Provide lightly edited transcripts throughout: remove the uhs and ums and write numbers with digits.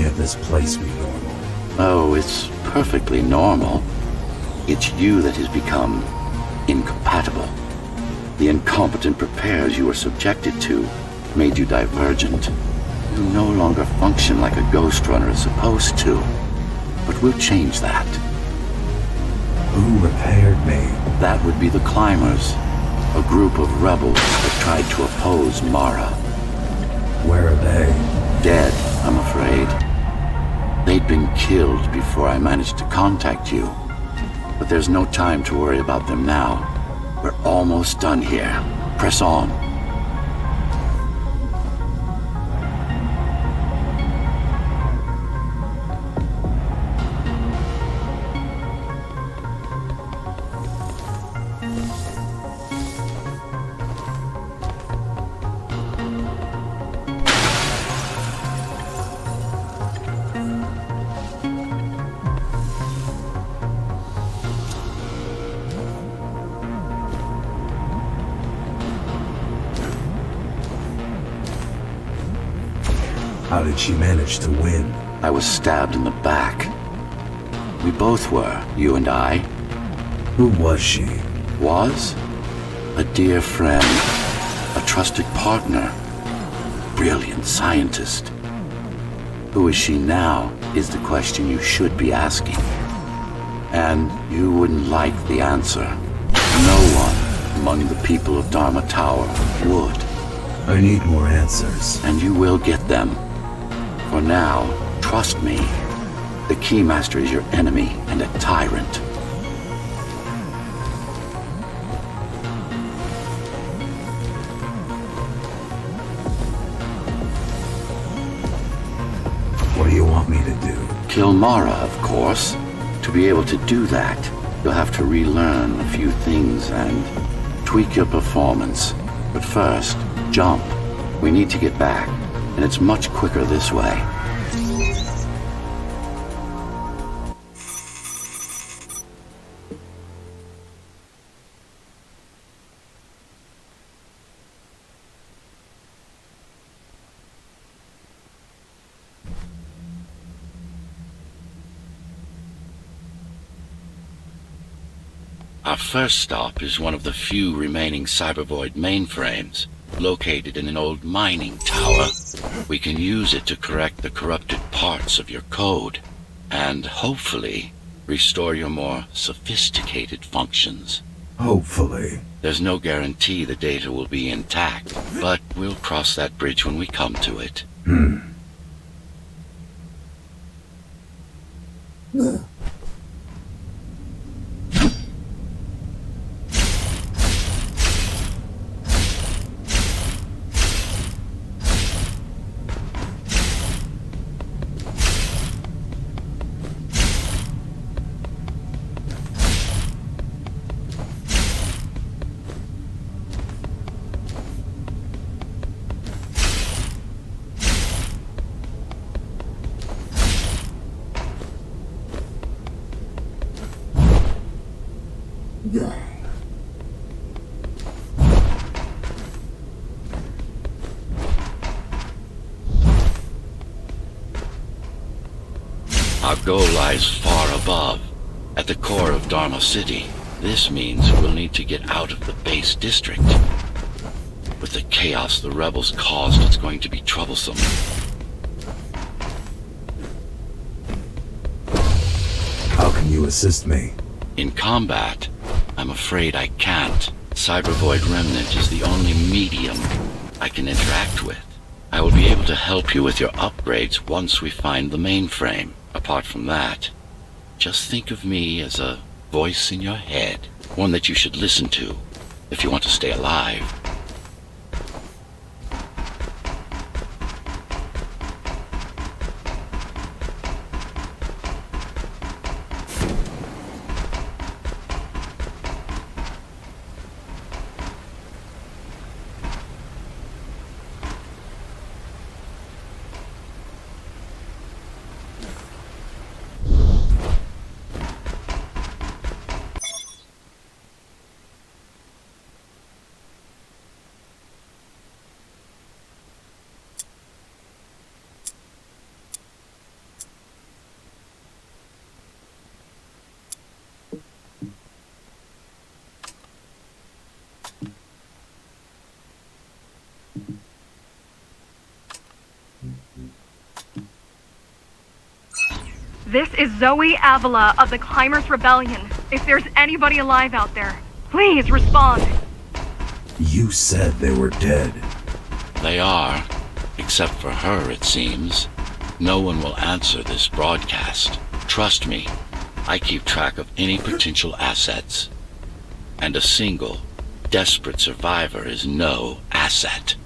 can't this place be normal? Oh, it's perfectly normal. It's you that has become incompatible. The incompetent repairs you were subjected to made you divergent. You no longer function like a Ghostrunner is supposed to. But we'll change that. Who repaired me? That would be the Climbers, a group of rebels that tried to oppose Mara. Where are they? Dead, I'm afraid. They'd been killed before I managed to contact you. But there's no time to worry about them now. We're almost done here. Press on. How did she manage to win? I was stabbed in the back. We both were, you and I. Who was she? Was? A dear friend. A trusted partner. Brilliant scientist. Who is she now is the question you should be asking. And you wouldn't like the answer. No one among the people of Dharma Tower would. I need more answers. And you will get them. For now, trust me. The Keymaster is your enemy and a tyrant. What do you want me to do? Kill Mara, of course. To be able to do that, you'll have to relearn a few things and tweak your performance. But first, jump. We need to get back, and it's much quicker this way. Our first stop is one of the few remaining Cybervoid mainframes, located in an old mining tower. We can use it to correct the corrupted parts of your code, and hopefully restore your more sophisticated functions. Hopefully. There's no guarantee the data will be intact, but we'll cross that bridge when we come to it. Our goal lies far above, at the core of Dharma City. This means we'll need to get out of the base district. With the chaos the rebels caused, it's going to be troublesome. How can you assist me? In combat, I'm afraid I can't. Cybervoid Remnant is the only medium I can interact with. I will be able to help you with your upgrades once we find the mainframe. Apart from that, just think of me as a voice in your head, one that you should listen to if you want to stay alive. This is Zoe Avila of the Climbers Rebellion. If there's anybody alive out there, please respond. You said they were dead. They are, except for her, it seems. No one will answer this broadcast. Trust me, I keep track of any potential assets. And a single, desperate survivor is no asset.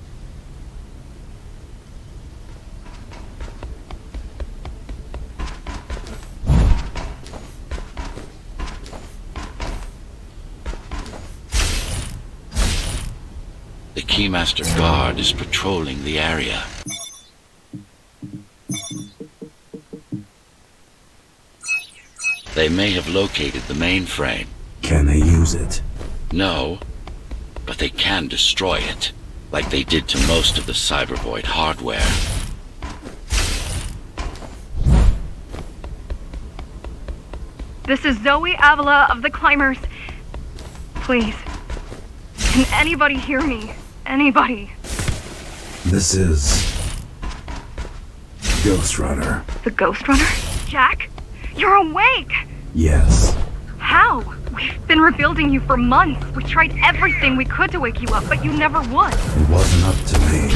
The Keymaster Guard is patrolling the area. They may have located the mainframe. Can they use it? No, but they can destroy it, like they did to most of the Cybervoid hardware. This is Zoe Avila of the Climbers. Please, can anybody hear me? Anybody? This is... Ghostrunner. The Ghostrunner? Jack? You're awake! Yes. How? We've been rebuilding you for months. We tried everything we could to wake you up, but you never would. It wasn't up to me.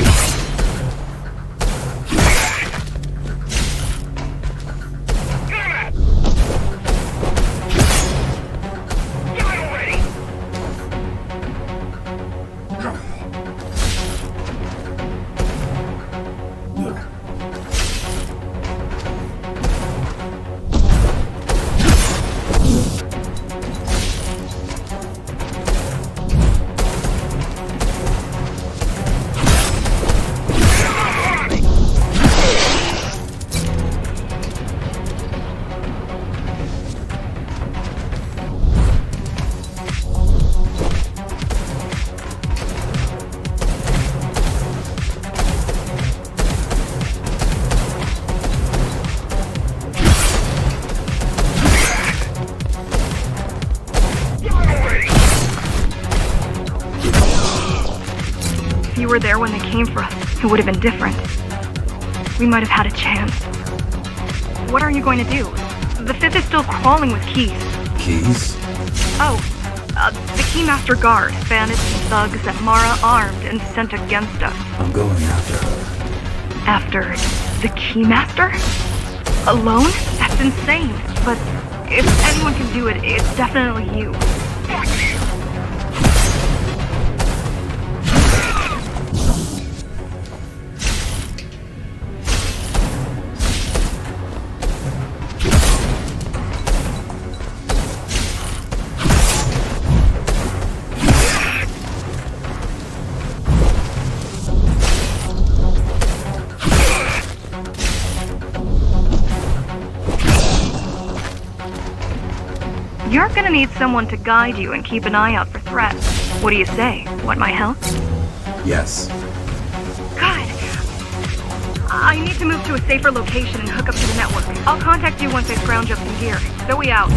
If you were there when they came for us, it would have been different. We might have had a chance. What are you going to do? The Fifth is still crawling with keys. Keys? Oh, the Keymaster Guard, bandits and thugs that Mara armed and sent against us. I'm going after her. After the Keymaster? Alone? That's insane. But if anyone can do it, it's definitely you. You're gonna need someone to guide you and keep an eye out for threats. What do you say? Want my help? Yes. God! I need to move to a safer location and hook up to the network. I'll contact you once I scrounge up some gear. Zoe out.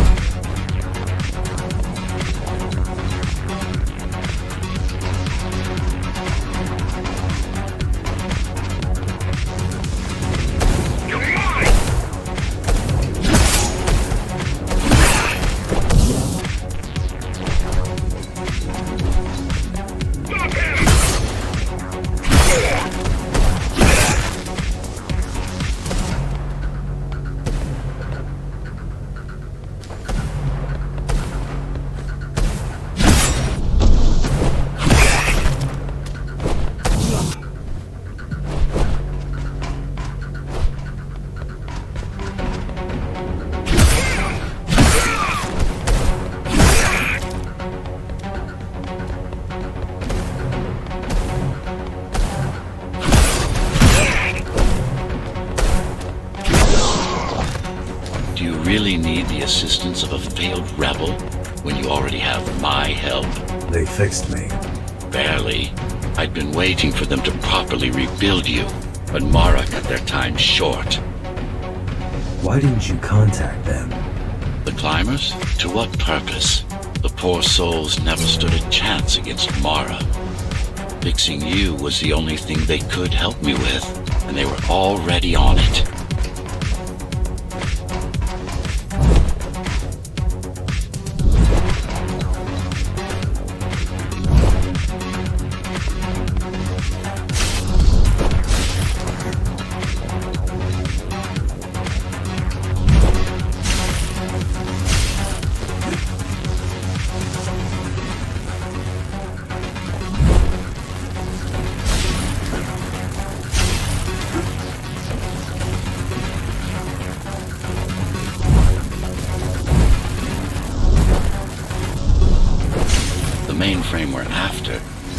Do you really need the assistance of a failed rebel when you already have my help? They fixed me. Barely. I'd been waiting for them to properly rebuild you, but Mara cut their time short. Why didn't you contact them? The Climbers? To what purpose? The poor souls never stood a chance against Mara. Fixing you was the only thing they could help me with, and they were already on it.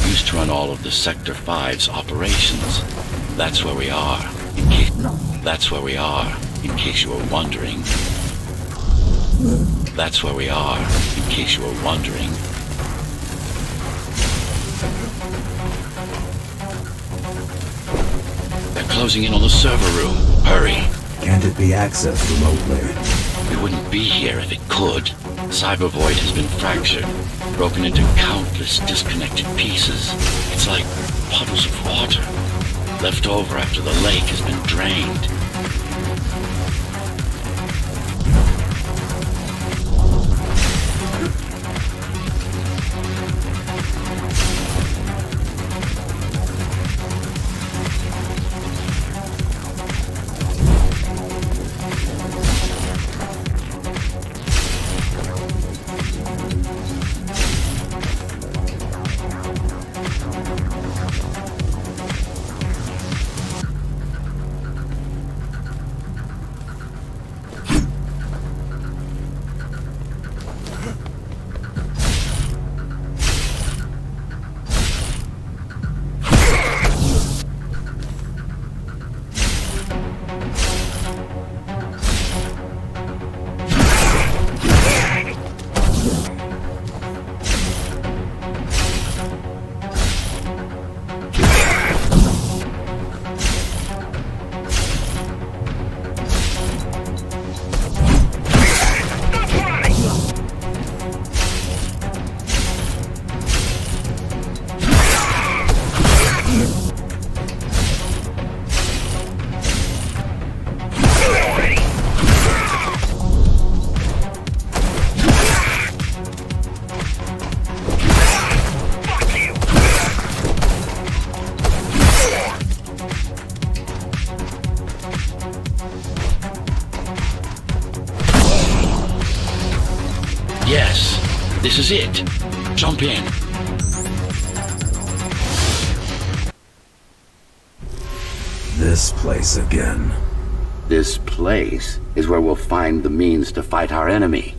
Used to run all of the Sector 5's operations. That's where we are, That's where we are, in case you were wondering. That's where we are, in case you were wondering. They're closing in on the server room. Hurry! Can't it be accessed remotely? We wouldn't be here if it could. Cyber Void has been fractured, broken into countless disconnected pieces. It's like puddles of water, left over after the lake has been drained. Yes, this is it. Jump in. This place again. This place is where we'll find the means to fight our enemy.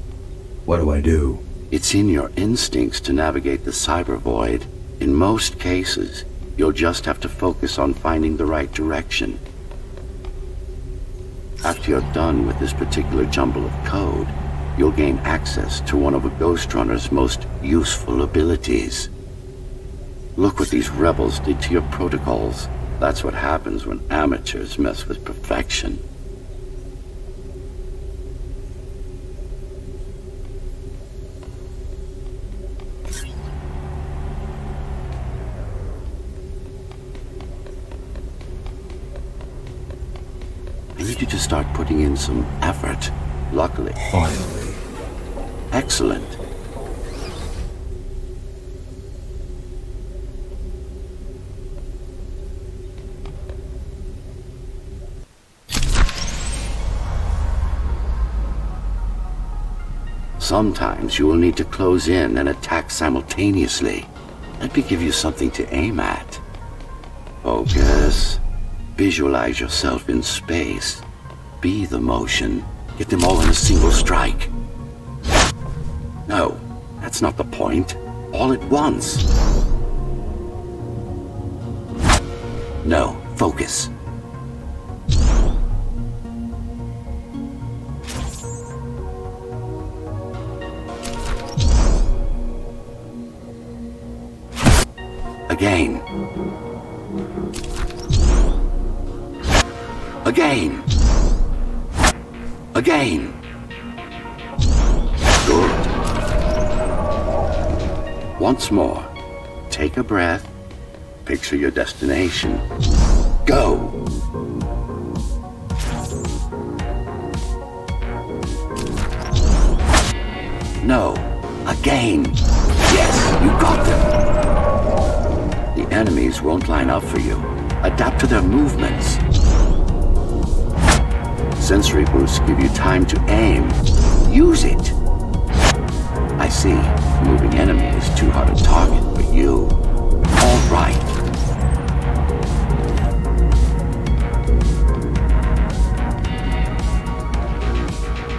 What do I do? It's in your instincts to navigate the cyber void. In most cases, you'll just have to focus on finding the right direction. After you're done with this particular jumble of code, you'll gain access to one of a Ghostrunner's most useful abilities. Look what these rebels did to your protocols. That's what happens when amateurs mess with perfection. I need you to start putting in some effort. Luckily. Finally. Excellent. Sometimes you will need to close in and attack simultaneously. Let me give you something to aim at. Focus. Visualize yourself in space. Be the motion. Get them all in a single strike. No, that's not the point. All at once. No, focus. Again. Again. Again. Good. Once more. Take a breath. Picture your destination. Go. No. Again. Yes, you got them. The enemies won't line up for you. Adapt to their movements. Sensory boosts give you time to aim. Use it. I see. Moving enemy is too hard to target for you. All right.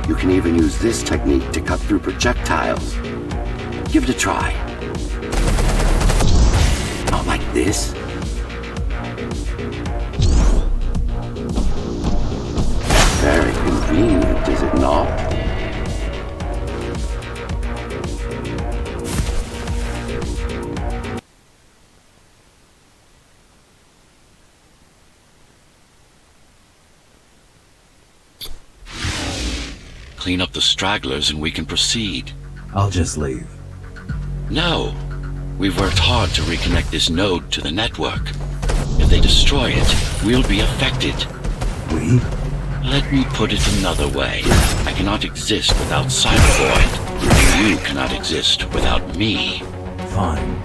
You can even use this technique to cut through projectiles. Give it a try. this? Very convenient, is it not? Clean up the stragglers and we can proceed. I'll just leave. No. We've worked hard to reconnect this node to the network. If they destroy it, we'll be affected. We? Let me put it another way. I cannot exist without Cybervoid, and you cannot exist without me. Fine.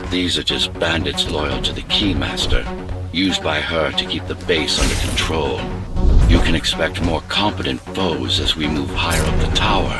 These are just bandits loyal to the Keymaster, used by her to keep the base under control. You can expect more competent foes as we move higher up the tower.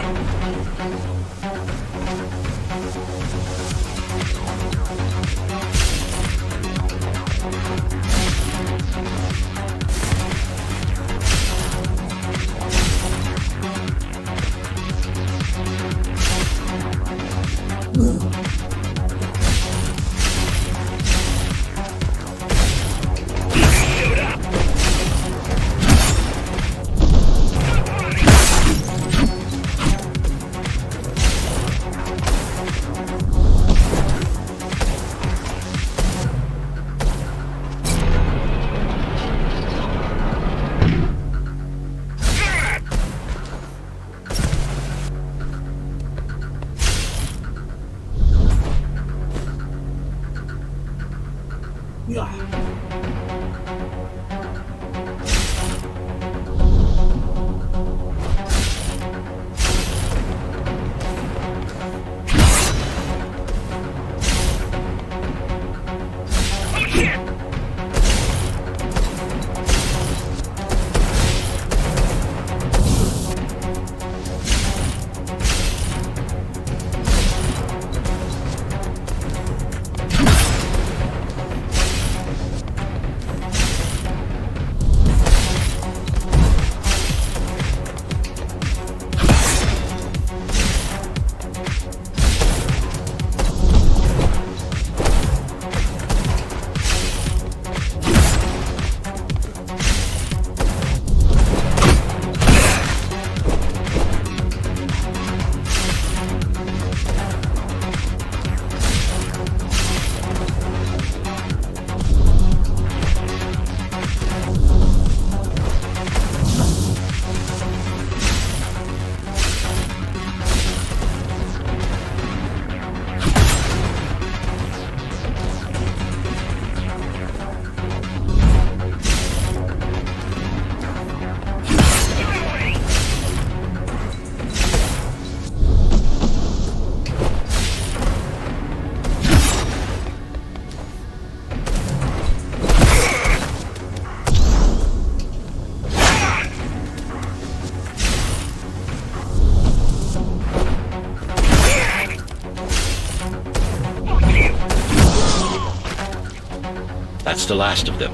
the last of them.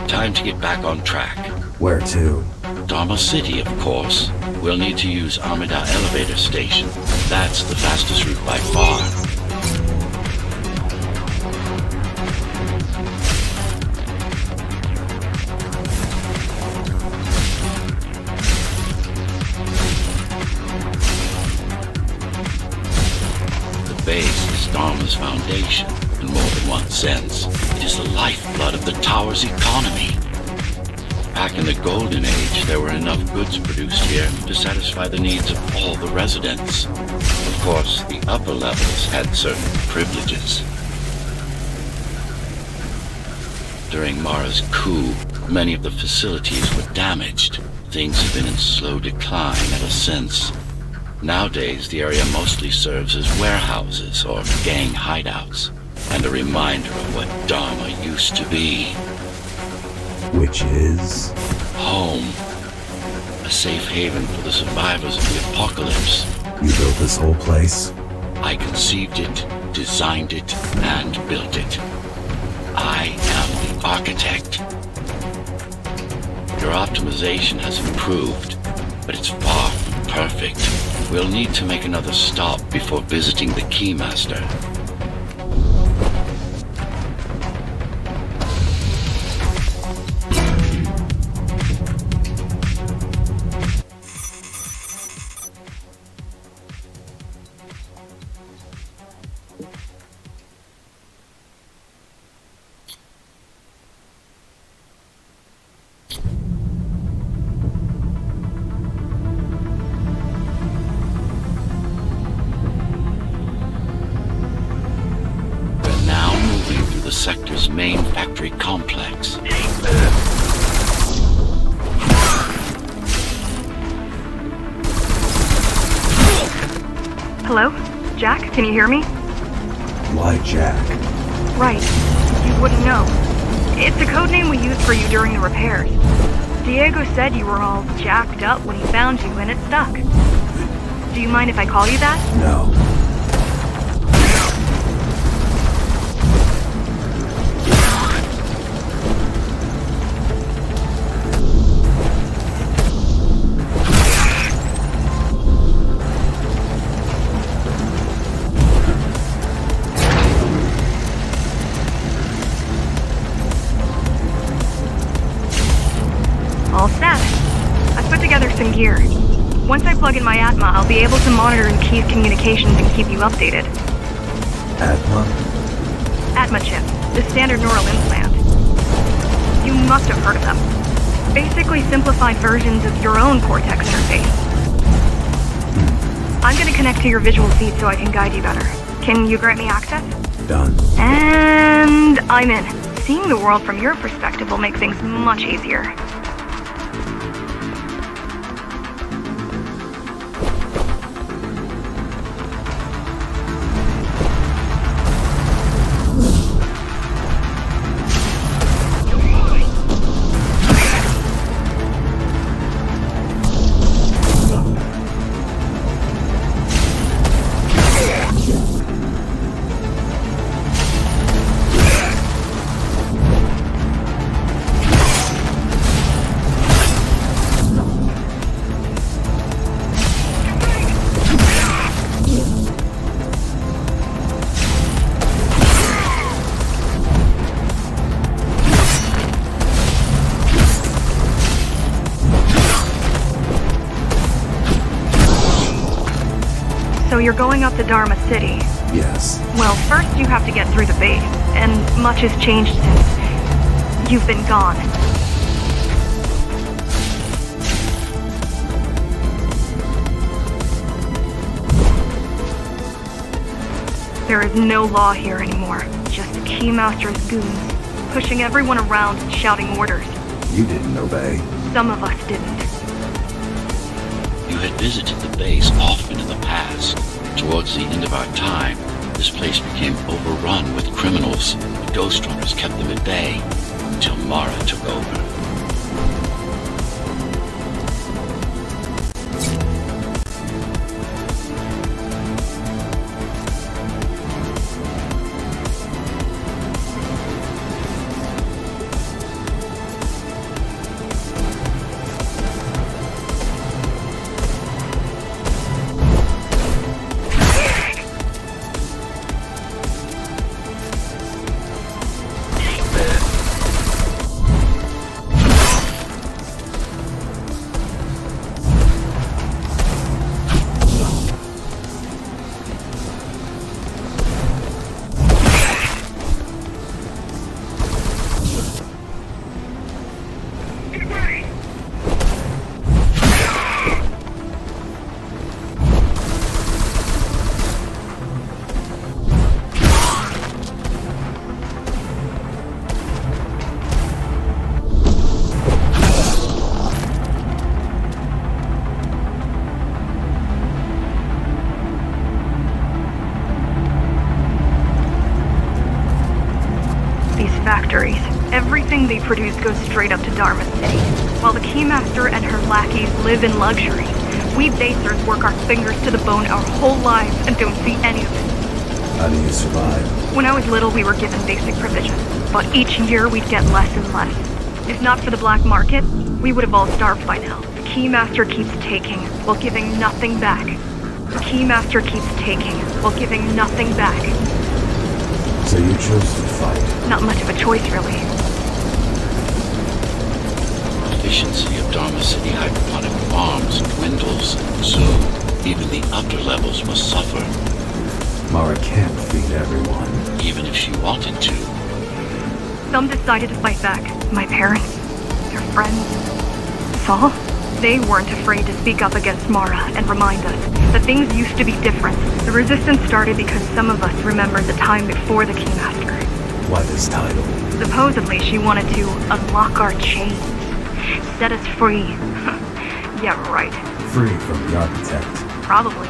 Time to get back on track. Where to? Dharma City, of course. We'll need to use Amida Elevator Station. That's the fastest route by far. The base is Dharma's foundation, in more than one sense. It is the lifeblood of the tower's economy. Back in the Golden Age, there were enough goods produced here to satisfy the needs of all the residents. Of course, the upper levels had certain privileges. During Mara's coup, many of the facilities were damaged. Things have been in slow decline ever since. Nowadays, the area mostly serves as warehouses or gang hideouts, and a reminder of what Dharma used to be. Which is? Home. A safe haven for the survivors of the apocalypse. You built this whole place? I conceived it, designed it, and built it. I am the architect. Your optimization has improved, but it's far from perfect. We'll need to make another stop before visiting the Keymaster. The sector's main factory complex. Hello? Jack, can you hear me? Why Jack? Right. You wouldn't know. It's a code name we used for you during the repairs. Diego said you were all jacked up when he found you and it stuck. Do you mind if I call you that? No. All set. I've put together some gear. Once I plug in my Atma, I'll be able to monitor the Key's communications and keep you updated. Atma? Atma chip, the standard neural implant. You must have heard of them. Basically simplified versions of your own Cortex interface. I'm gonna connect to your visual feed so I can guide you better. Can you grant me access? Done. And I'm in. Seeing the world from your perspective will make things much easier. So you're going up to Dharma City. Yes. Well, first you have to get through the base, and much has changed since you've been gone. There is no law here anymore, just Keymaster's goons, pushing everyone around and shouting orders. You didn't obey. Some of us didn't. You had visited the base often in the past. Towards the end of our time, this place became overrun with criminals. The Ghostrunners kept them at bay until Mara took over. Everything they produce goes straight up to Dharma City. While the Keymaster and her lackeys live in luxury, we basers work our fingers to the bone our whole lives and don't see any of it. How do you survive? When I was little, we were given basic provisions, but each year we'd get less and less. If not for the black market, we would have all starved by now. The Keymaster keeps taking while giving nothing back. The Keymaster keeps taking while giving nothing back. So you chose to fight? Not much of a choice, really. Efficiency of Dharma City hydroponic farms dwindles. Soon, even the upper levels must suffer, Mara can't feed everyone. even if she wanted to. Some decided to fight back. My parents, their friends, Saul. They weren't afraid to speak up against Mara and remind us that things used to be different. The resistance started because some of us remembered the time before the Keymaster. Why this title? Supposedly, she wanted to unlock our chains, set us free. Yeah, right. Free from the architect. Probably.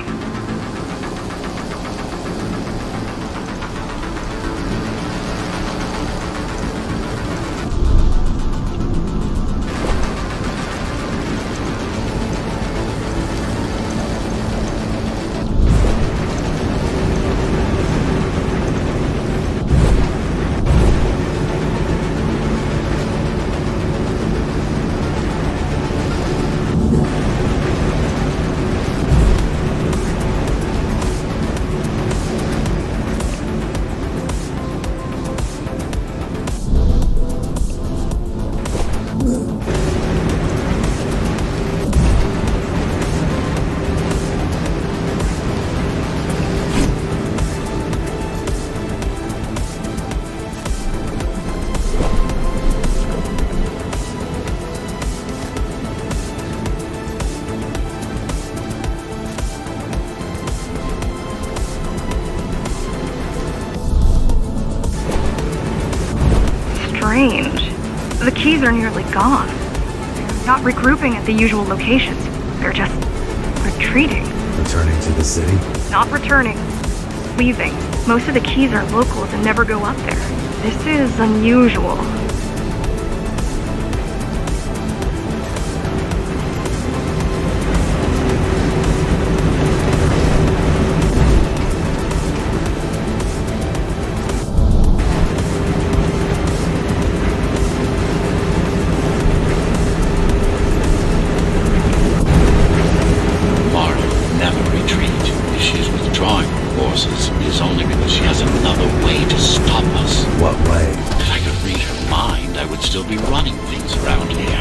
Strange. The keys are nearly gone. They're not regrouping at the usual locations. They're just retreating. Returning to the city? Not returning. Leaving. Most of the keys are locals and never go up there. This is unusual. What way? If I could read her mind, I would still be running things around here.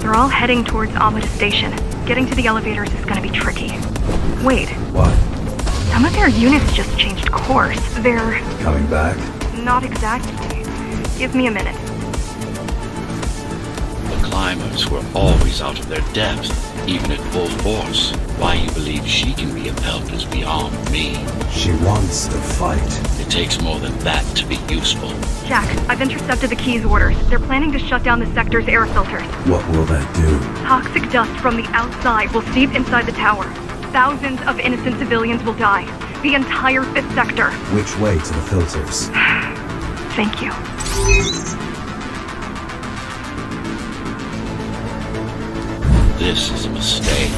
They're all heading towards Amida Station. Getting to the elevators is gonna be tricky. Wait, What? some of their units just changed course. They're... Coming back? not exactly. Give me a minute. The climbers were always out of their depth, even at full force. Why you believe she can be of help is beyond me. She wants to fight. It takes more than that to be useful. Jack, I've intercepted the Key's orders. They're planning to shut down the sector's air filters. What will that do? Toxic dust from the outside will seep inside the tower. Thousands of innocent civilians will die. The entire 5th sector. Which way to the filters? Thank you. This is a mistake.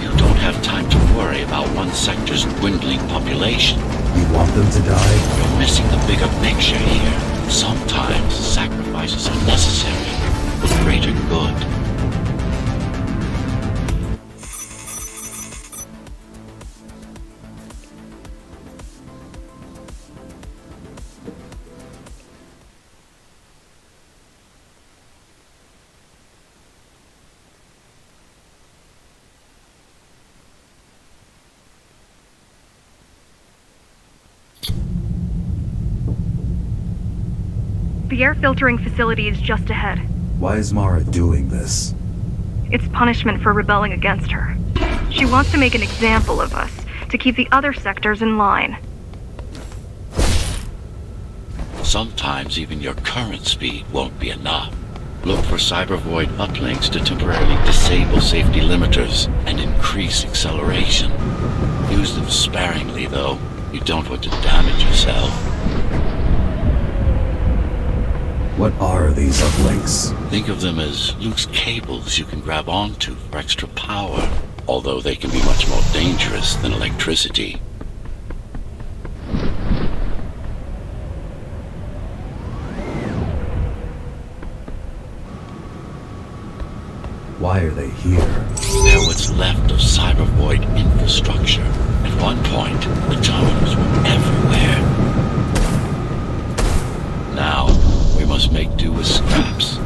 You don't have time to worry about one sector's dwindling population. You want them to die? You're missing the bigger picture here. Sometimes sacrifices are necessary for the greater good. The air filtering facility is just ahead. Why is Mara doing this? It's punishment for rebelling against her. She wants to make an example of us, to keep the other sectors in line. Sometimes even your current speed won't be enough. Look for cybervoid uplinks to temporarily disable safety limiters and increase acceleration. Use them sparingly, though. You don't want to damage yourself. What are these uplinks? Think of them as loose cables you can grab onto for extra power, although they can be much more dangerous than electricity. Why are they here? They're what's left of cybervoid infrastructure. At one point, the terminals were everywhere. Now, we must make do with scraps.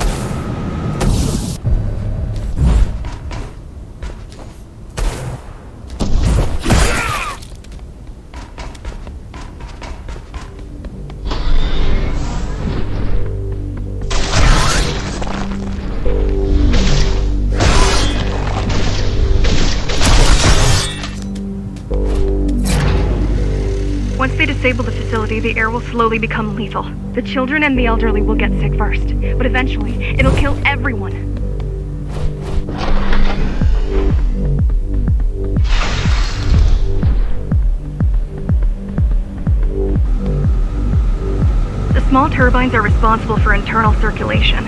Once they disable the facility, the air will slowly become lethal. The children and the elderly will get sick first, but eventually, it'll kill everyone. The small turbines are responsible for internal circulation.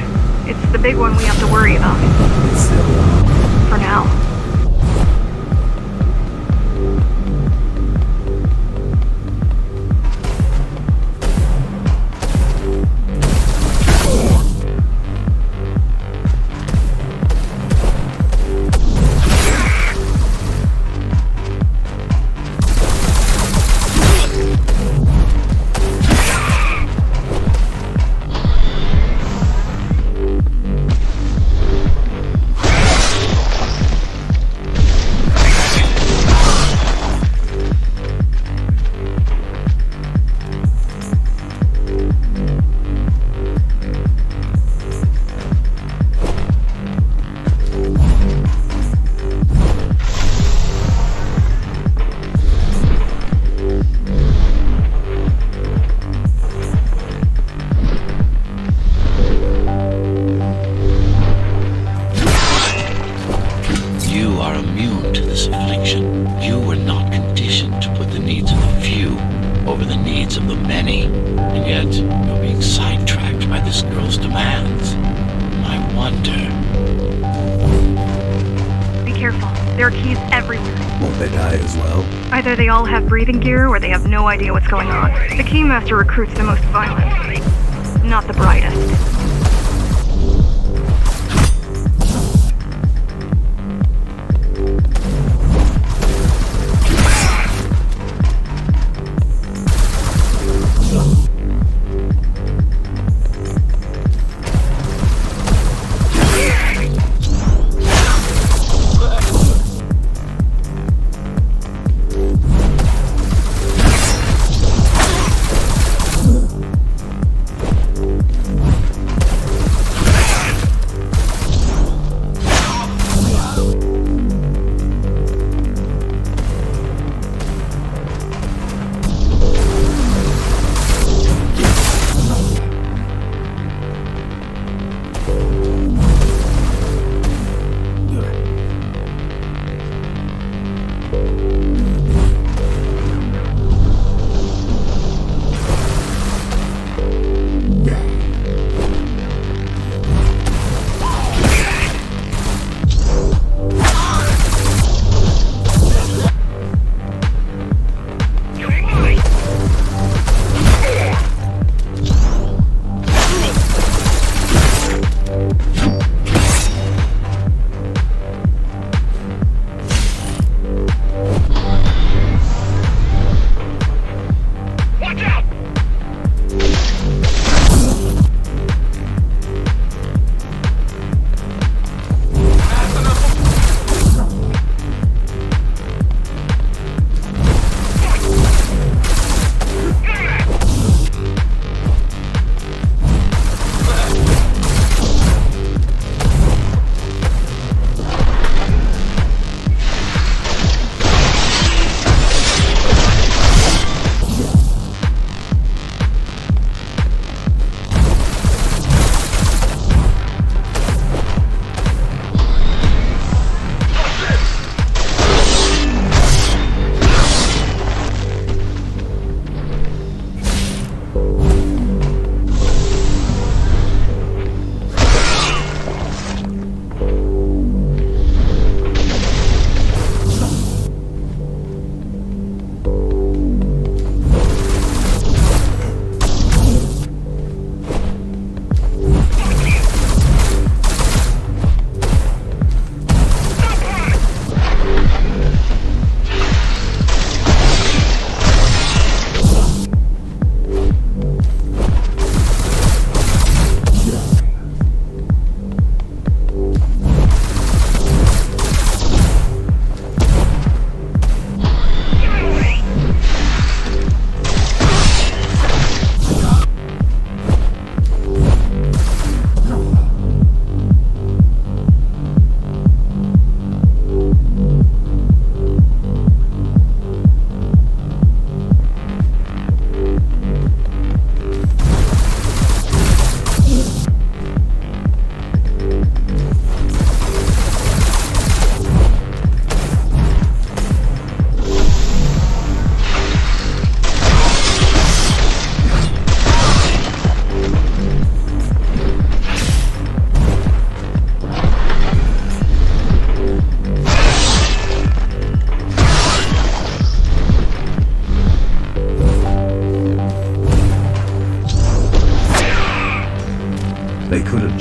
It's the big one we have to worry about. It's still on. For now. There are keys everywhere. Won't they die as well? Either they all have breathing gear, or they have no idea what's going on. The Keymaster recruits the most violent, not the brightest.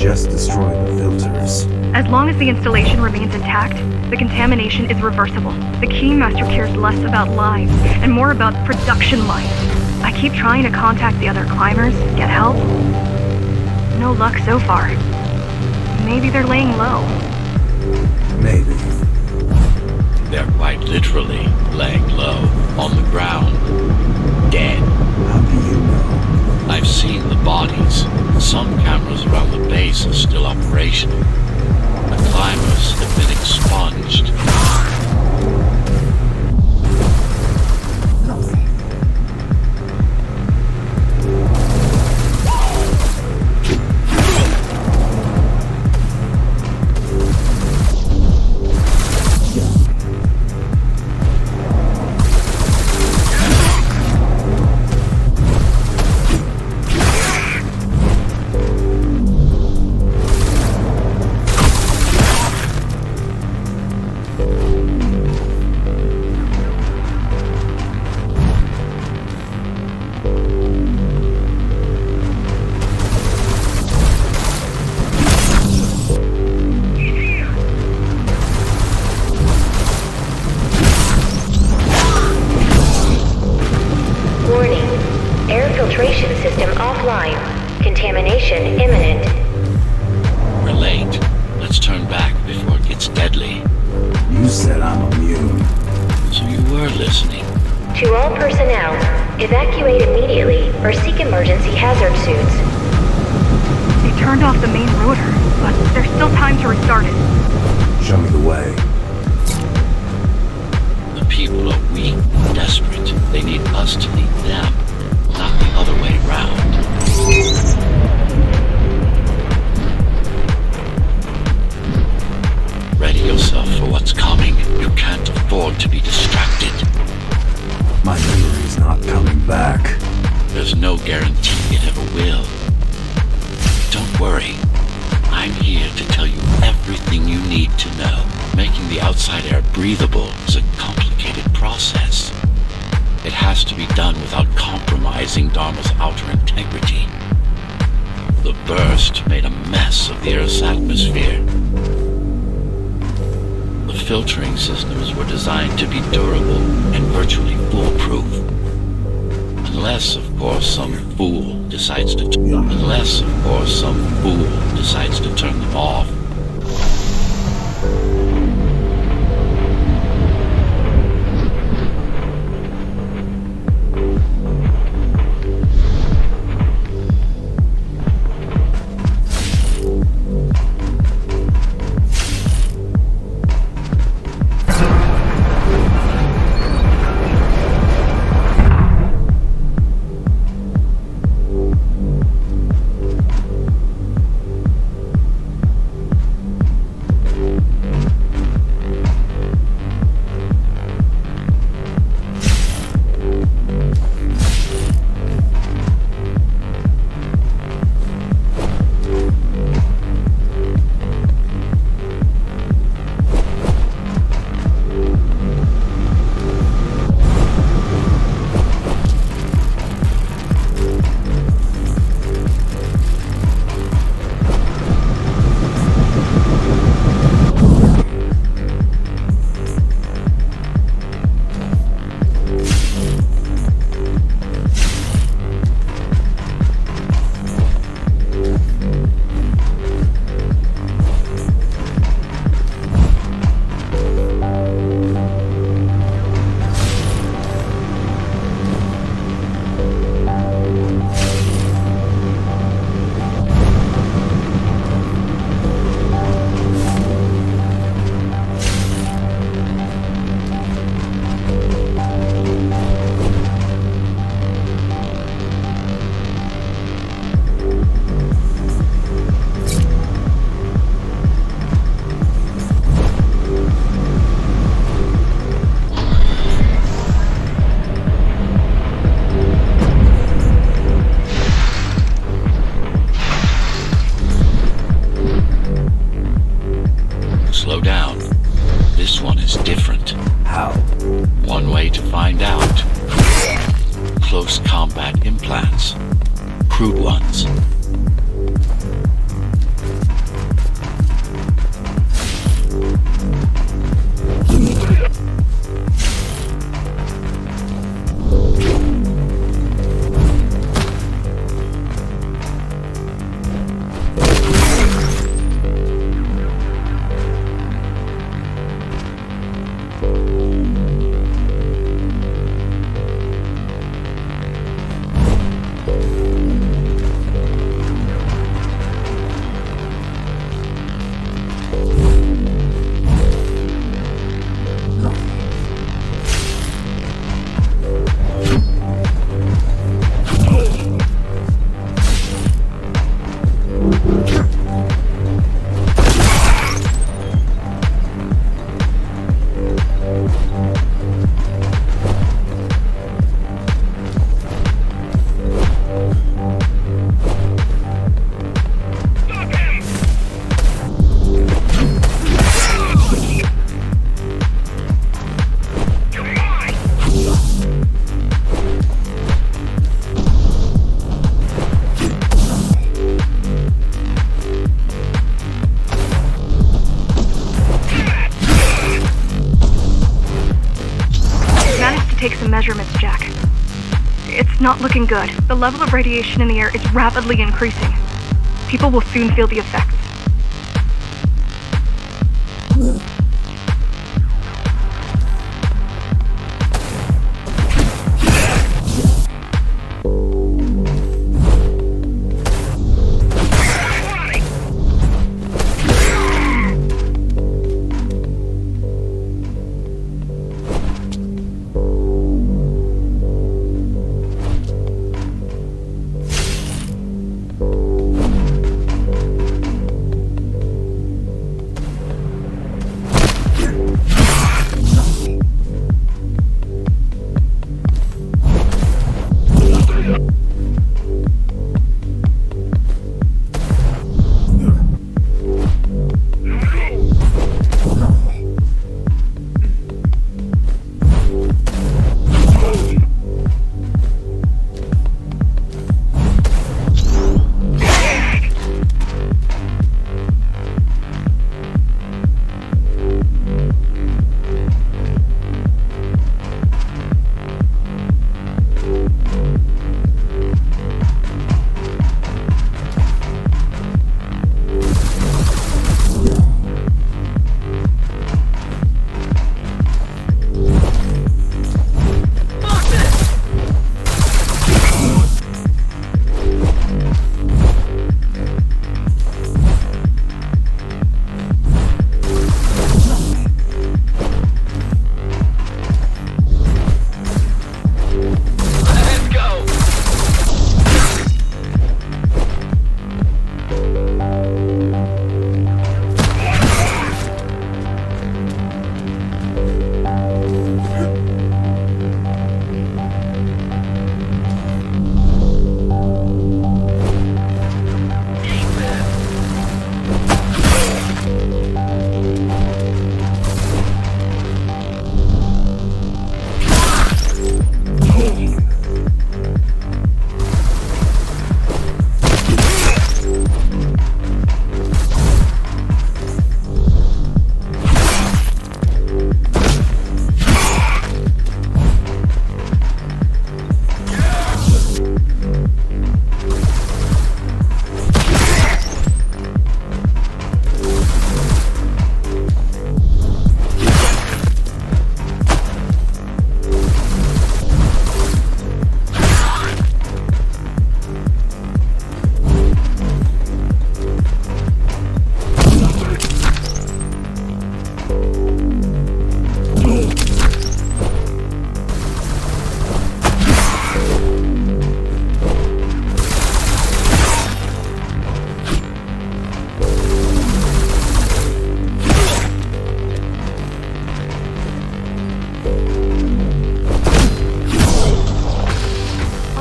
just destroy the filters. As long as the installation remains intact, the contamination is reversible. The Keymaster cares less about lives and more about production lines. I keep trying to contact the other climbers, get help. No luck so far. Maybe they're laying low. Maybe. They're quite literally laying low on the ground, dead. How do you know? I've seen the bodies. Some cameras around the base are still operational. The climbers have been expunged. Contamination imminent. We're late. Let's turn back before it gets deadly. You said I'm immune. So you were listening. To all personnel, evacuate immediately or seek emergency hazard suits. They turned off the main rotor, but there's still time to restart it. Show me the way. The people are weak, desperate. They need us to lead them, not the other way round. Ready yourself for what's coming. You can't afford to be distracted. My memory's not coming back. There's no guarantee it ever will. Don't worry. I'm here to tell you everything you need to know. Making the outside air breathable is a complicated process. It has to be done without compromising Dharma's outer integrity. The burst made a mess of the Earth's atmosphere. The filtering systems were designed to be durable and virtually foolproof. Unless, of course, some fool decides to turn them off. Slow down. This one is different. How? One way to find out. Close combat implants. Crude ones. not looking good. The level of radiation in the air is rapidly increasing. People will soon feel the effects.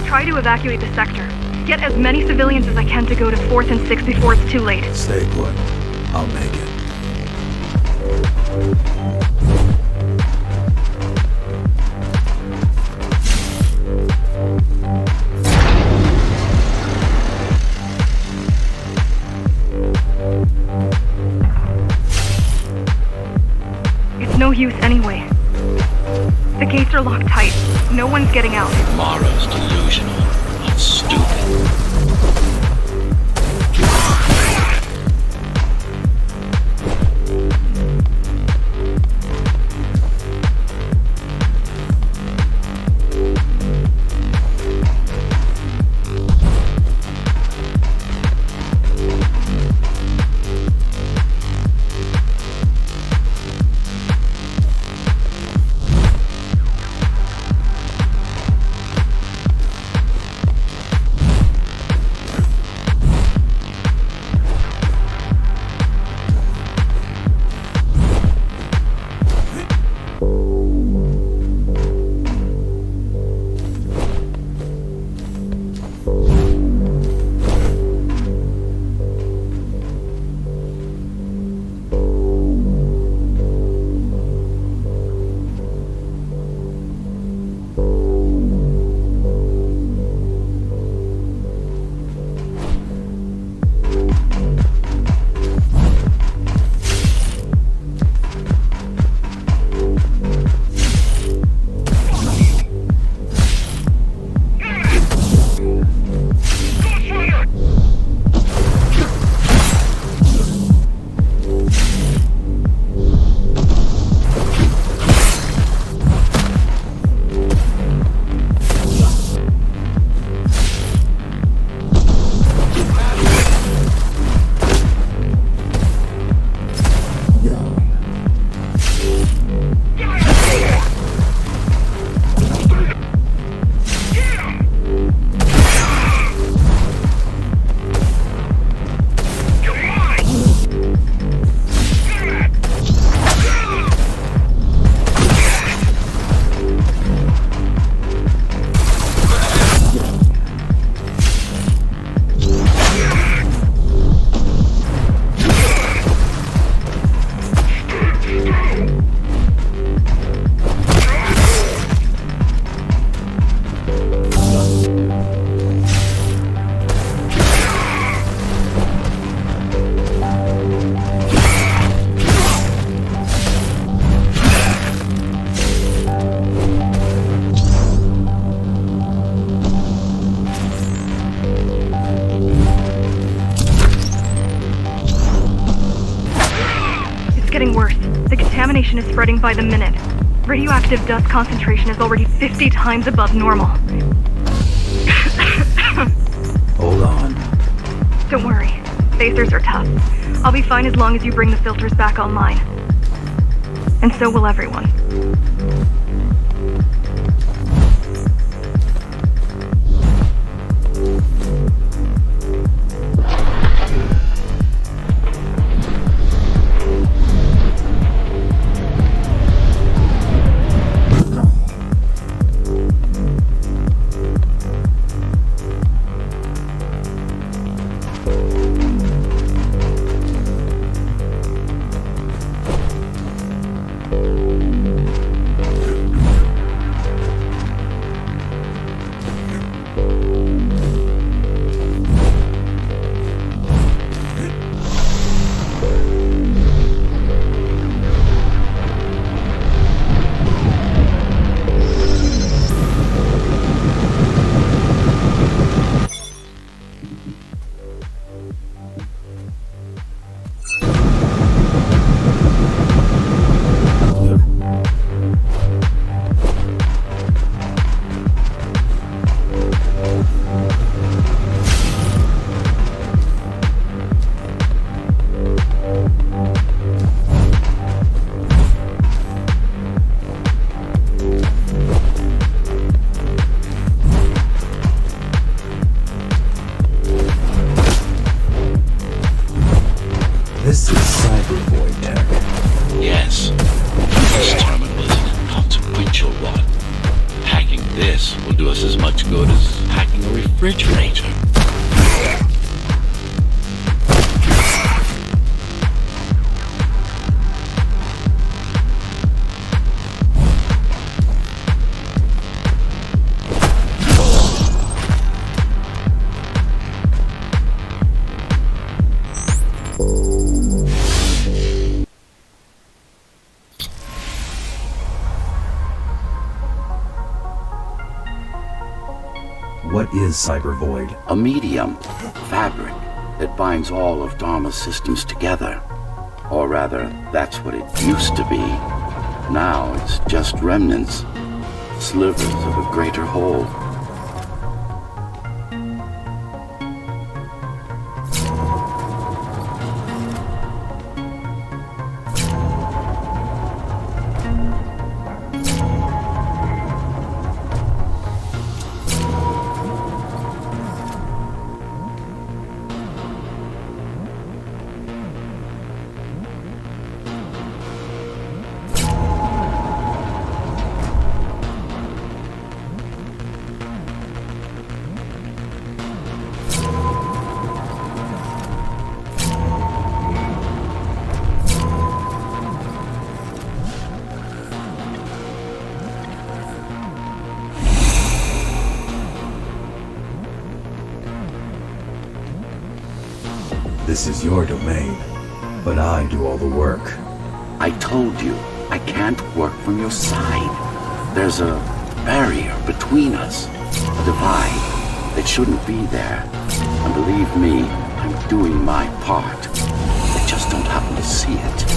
Try to evacuate the sector. Get as many civilians as I can to go to 4th and 6th before it's too late. Stay put. I'll make it. It's no use anyway. The gates are locked tight. No one's getting out. Morrow's delusional, not stupid. information is spreading by the minute. Radioactive dust concentration is already 50 times above normal. Hold on. Don't worry. Spacers are tough. I'll be fine as long as you bring the filters back online. And so will everyone. This is cybervoid tech. Yes. This terminal is an inconsequential one. Hacking this will do us as much good as hacking a refrigerator. What is cybervoid? A medium, fabric, that binds all of Dharma's systems together. Or rather, that's what it used to be. Now it's just remnants, slivers of a greater whole. This is your domain, but I do all the work. I told you, I can't work from your side. There's a barrier between us, a divide that shouldn't be there. And believe me, I'm doing my part. I just don't happen to see it.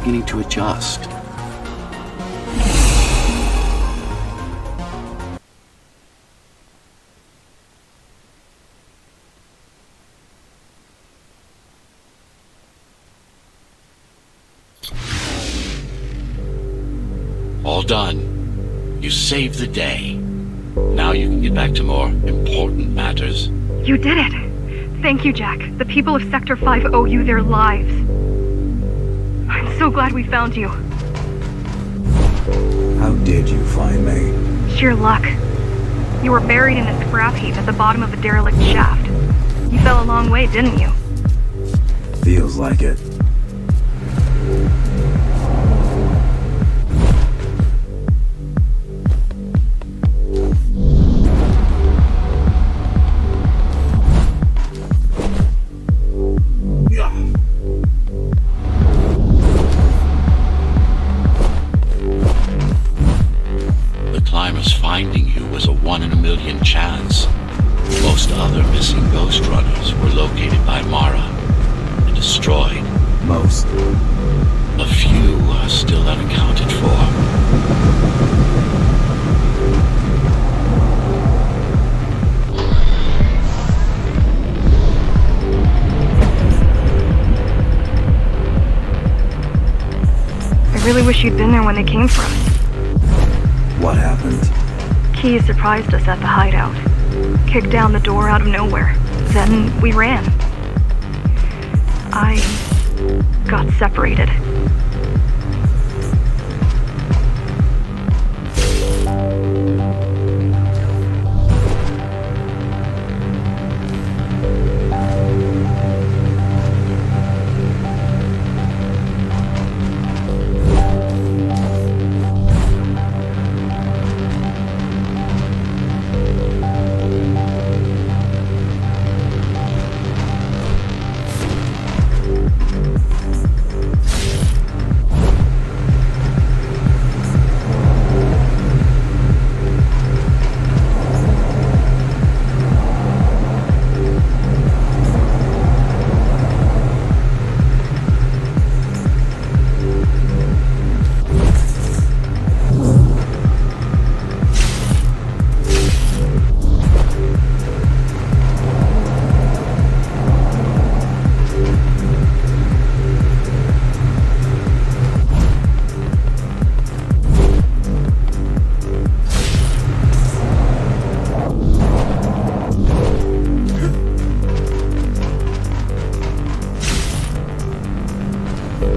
Beginning to adjust. All done. You saved the day. Now you can get back to more important matters. You did it! Thank you, Jack. The people of Sector 5 owe you their lives. I'm so glad we found you. How did you find me? Sheer luck. You were buried in a scrap heap at the bottom of a derelict shaft. You fell a long way, didn't you? Feels like it. Finding you was a 1 in a million chance. Most other missing Ghostrunners were located by Mara and destroyed. Most? A few are still unaccounted for. I really wish you'd been there when they came for us. What happened? Key surprised us at the hideout. Kicked down the door out of nowhere. Then we ran. I got separated.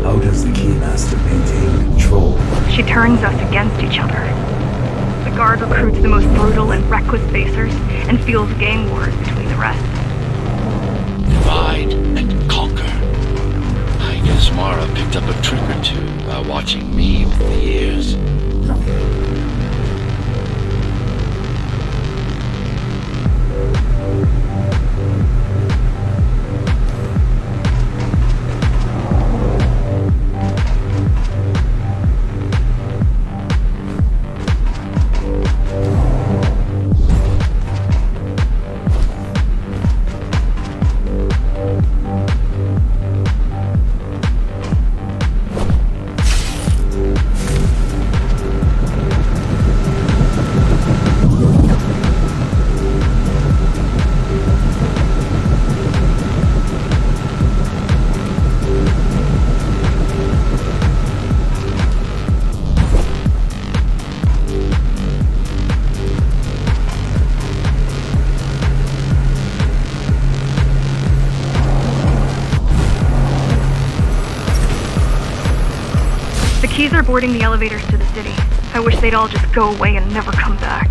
How does the Keymaster maintain control? She turns us against each other. The guard recruits the most brutal and reckless basers and fuels gang wars between the rest. Divide and conquer. I guess Mara picked up a trick or two by watching me over the years. The Keys are boarding the elevators to the city. I wish they'd all just go away and never come back.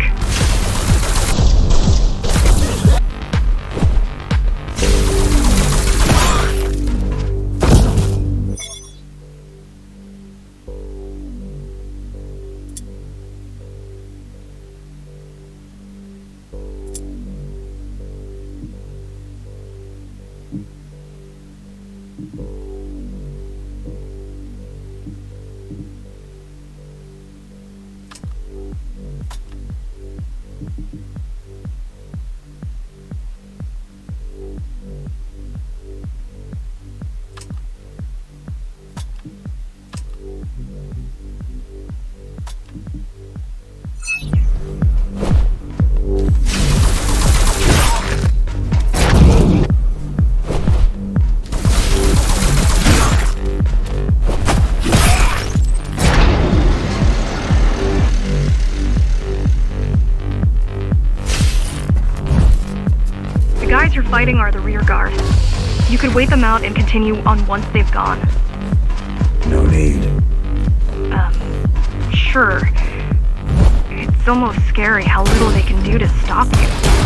guys you're fighting are the rear guard. You could wait them out and continue on once they've gone. No need. Sure. It's almost scary how little they can do to stop you.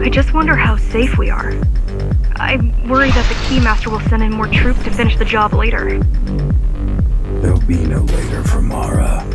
I just wonder how safe we are. I worry that the Keymaster will send in more troops to finish the job later. There'll be no later for Mara.